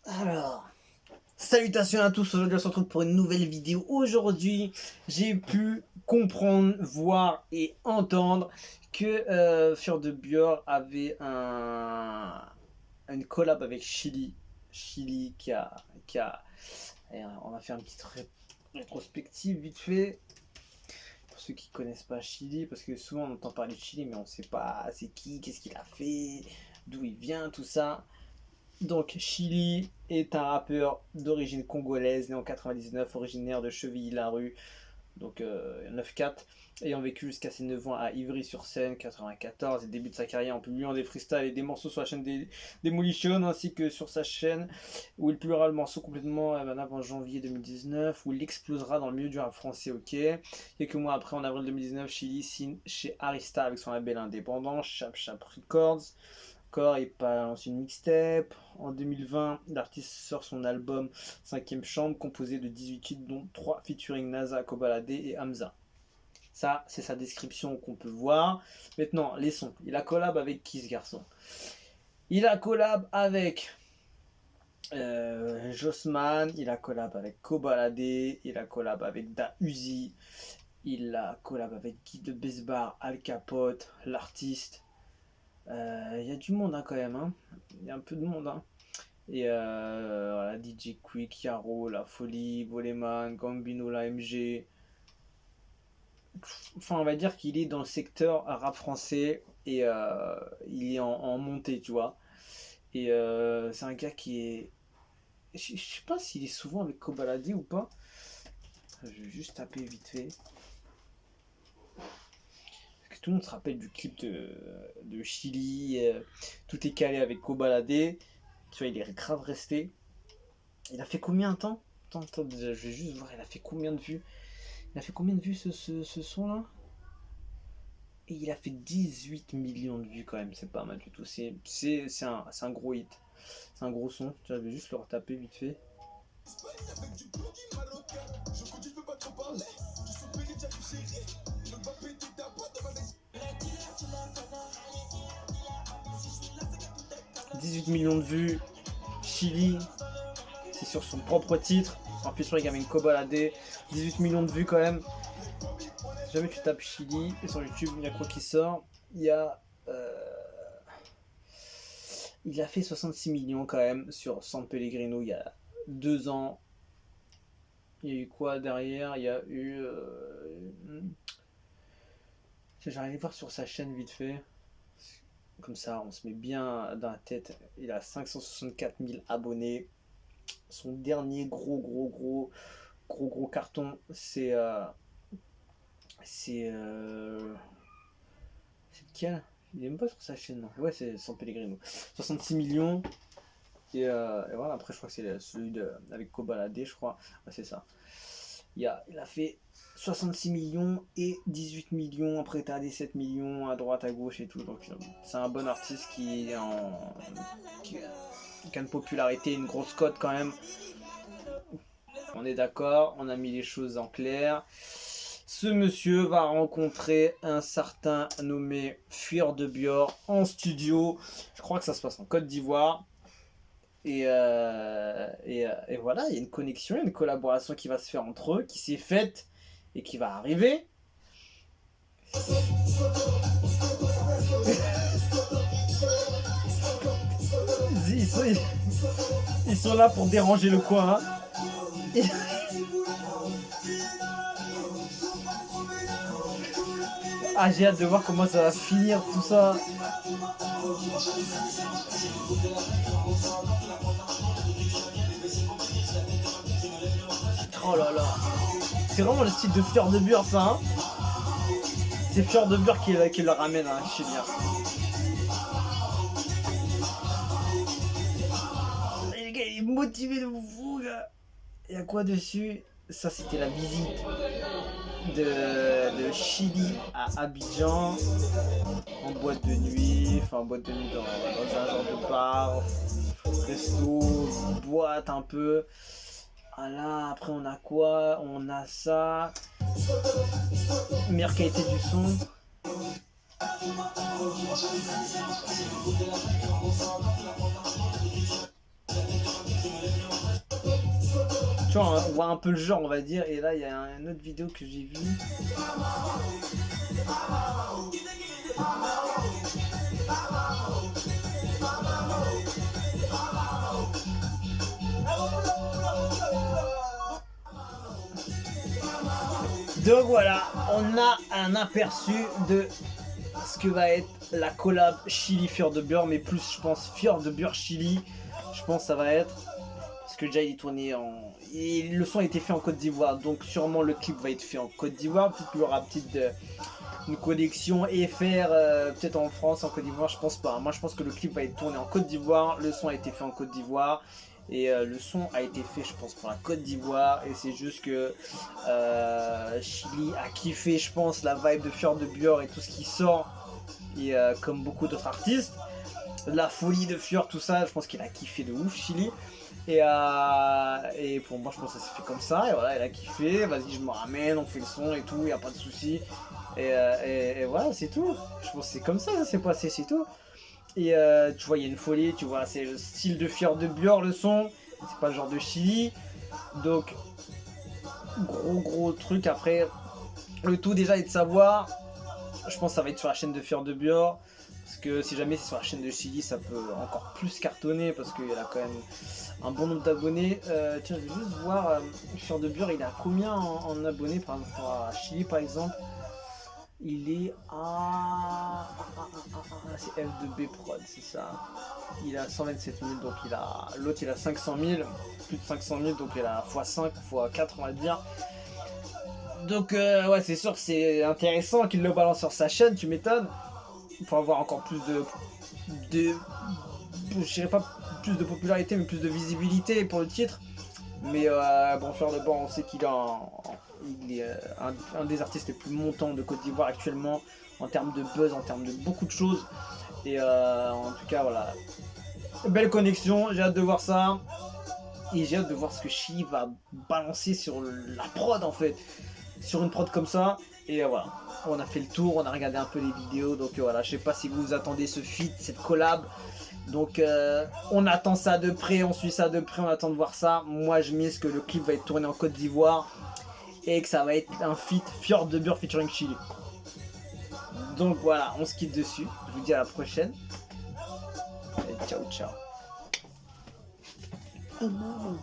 Alors, salutations à tous, aujourd'hui on se retrouve pour une nouvelle vidéo. Aujourd'hui, j'ai pu comprendre, voir et entendre que Fjord de Björk avait une collab avec Chili. Chili on va faire une petite rétrospective vite fait. Pour ceux qui connaissent pas Chili, parce que souvent on entend parler de Chili, mais on sait pas c'est qui, qu'est-ce qu'il a fait, d'où il vient, tout ça. Donc Chili est un rappeur d'origine congolaise, né en 99, originaire de Chevilly-Larue, donc 9-4, ayant vécu jusqu'à ses 9 ans à Ivry-sur-Seine, 94, et débute sa carrière en publiant des freestyles et des morceaux sur la chaîne des Demolition, ainsi que sur sa chaîne, où il publiera le morceau complètement avant janvier 2019, où il explosera dans le milieu du rap français, ok. Quelques mois après, en avril 2019, Chili signe chez Arista avec son label indépendant, Chap Chap Records. Il balance une mixtape. En 2020, l'artiste sort son album 5ème chambre, composé de 18 titres, dont 3 featuring NASA, Kobalade et Hamza. Ça, c'est sa description qu'on peut voir. Maintenant, les sons. Il a collab avec qui, ce garçon? Il a collab avec Jossman, il a collab avec Kobalade, il a collab avec Da Uzi, il a collab avec Guy de Besbar, Al Capote, l'artiste. Il y a du monde quand même, hein. Il y a un peu de monde. Hein. Et voilà, DJ Quick, Yaro, La Folie, Voleman, Gambino, la MG. Enfin, on va dire qu'il est dans le secteur rap français et il est en montée, tu vois. Et c'est un gars qui est. Je sais pas s'il est souvent avec Kobalade ou pas. Je vais juste taper vite fait. Tout le monde se rappelle du clip de Chili, tout est calé avec Kobalade, tu vois, il est grave resté. Il a fait combien de temps? Attends, je vais juste voir, il a fait combien de vues? Il a fait combien de vues ce son là? Et il a fait 18 millions de vues quand même, c'est pas mal du tout, c'est un gros hit, c'est un gros son, je vais juste le retaper vite fait. « 18 millions de vues, Chili, c'est sur son propre titre, en plus sur les gamins Kobalade, 18 millions de vues quand même. Si jamais tu tapes Chili, et sur YouTube, il y a quoi qui sort? Il a fait 66 millions quand même sur San Pellegrino il y a 2 ans. Il y a eu quoi derrière? Il y a eu... J'arrive à voir sur sa chaîne vite fait. Comme ça, on se met bien dans la tête. Il a 564 000 abonnés. Son dernier gros carton, c'est lequel? Il est même pas sur sa chaîne, non. Ouais, c'est San Pellegrino. 66 millions. Et voilà, après, je crois que c'est celui avec Kobalade, je crois. Ouais, c'est ça. Il a fait 66 millions et 18 millions. Après, t'as des 7 millions à droite, à gauche et tout. Donc, c'est un bon artiste qui a une popularité, une grosse cote quand même. On est d'accord, on a mis les choses en clair. Ce monsieur va rencontrer un certain nommé Fjord de Björk en studio. Je crois que ça se passe en Côte d'Ivoire. Et voilà, il y a une connexion, une collaboration qui va se faire entre eux, qui s'est faite et qui va arriver. Ils sont là pour déranger le coin. Hein. Ah, j'ai hâte de voir comment ça va finir tout ça. Oh là là. C'est vraiment le style de Fjord de Björk ça, hein. C'est Fjord de Björk qui le ramène, hein, je sais bien. Les gars, il est motivé de fou, gars. Il y a quoi dessus? Ça, c'était la visite de Chili à Abidjan, en boîte de nuit, enfin en boîte de nuit dans un genre de bar, resto, boîte un peu. Voilà, après on a quoi? On a ça. Meilleure qualité du son. vois, on voit un peu le genre, on va dire. Et là, il y a une autre vidéo que j'ai vue. Donc voilà, on a un aperçu de ce que va être la collab Chili Fjord de Beurre, mais plus je pense Fjord de Beurre Chili. Je pense que ça va être parce que déjà il est tourné en et le son a été fait en Côte d'Ivoire, donc sûrement le clip va être fait en Côte d'Ivoire. Peut-être qu'il y aura une connexion et faire peut-être en France, en Côte d'Ivoire, je pense pas. Moi je pense que le clip va être tourné en Côte d'Ivoire, le son a été fait en Côte d'Ivoire. Et le son a été fait, je pense, pour la Côte d'Ivoire. Et c'est juste que Chili a kiffé, je pense, la vibe de Fjord de Björk et tout ce qui sort. Et comme beaucoup d'autres artistes, la folie de Fjord, tout ça, je pense qu'il a kiffé de ouf, Chili. Et pour moi, je pense que ça s'est fait comme ça. Et voilà, il a kiffé. Vas-y, je me ramène, on fait le son et tout, il n'y a pas de souci. Et voilà, c'est tout. Je pense que c'est comme ça s'est passé, c'est tout. Et tu vois, il y a une folie, tu vois, c'est le style de Fjord de Björk, le son. C'est pas le genre de Chili. Donc, gros truc. Après, le tout déjà est de savoir. Je pense que ça va être sur la chaîne de Fjord de Björk. Parce que si jamais c'est sur la chaîne de Chili, ça peut encore plus cartonner. Parce qu'il a quand même un bon nombre d'abonnés. Tiens, je vais juste voir. Fjord de Björk, il a combien en abonnés par rapport à Chili par exemple. Il est à... c'est F2B Prod, c'est ça. Il a 127 000, donc il a... L'autre il a 500 000, plus de 500 000, donc il a x5, x4 on va dire. Donc ouais, c'est sûr que c'est intéressant qu'il le balance sur sa chaîne, tu m'étonnes. Pour avoir encore plus de... Je dirais pas plus de popularité, mais plus de visibilité pour le titre. Mais bon, Fjord de Björk, on sait qu'il il est un des artistes les plus montants de Côte d'Ivoire actuellement en termes de buzz, en termes de beaucoup de choses. Et en tout cas, voilà. Belle connexion, j'ai hâte de voir ça. Et j'ai hâte de voir ce que Chili va balancer sur la prod en fait. Sur une prod comme ça. Et voilà. On a fait le tour, on a regardé un peu les vidéos. Donc voilà, je sais pas si vous attendez ce feat, cette collab. Donc on attend ça de près, on suit ça de près, on attend de voir ça. Moi je mise que le clip va être tourné en Côte d'Ivoire et que ça va être un feat Fjord de Björk featuring Chili. Donc voilà, on se quitte dessus. Je vous dis à la prochaine. Et ciao ciao. Oh non.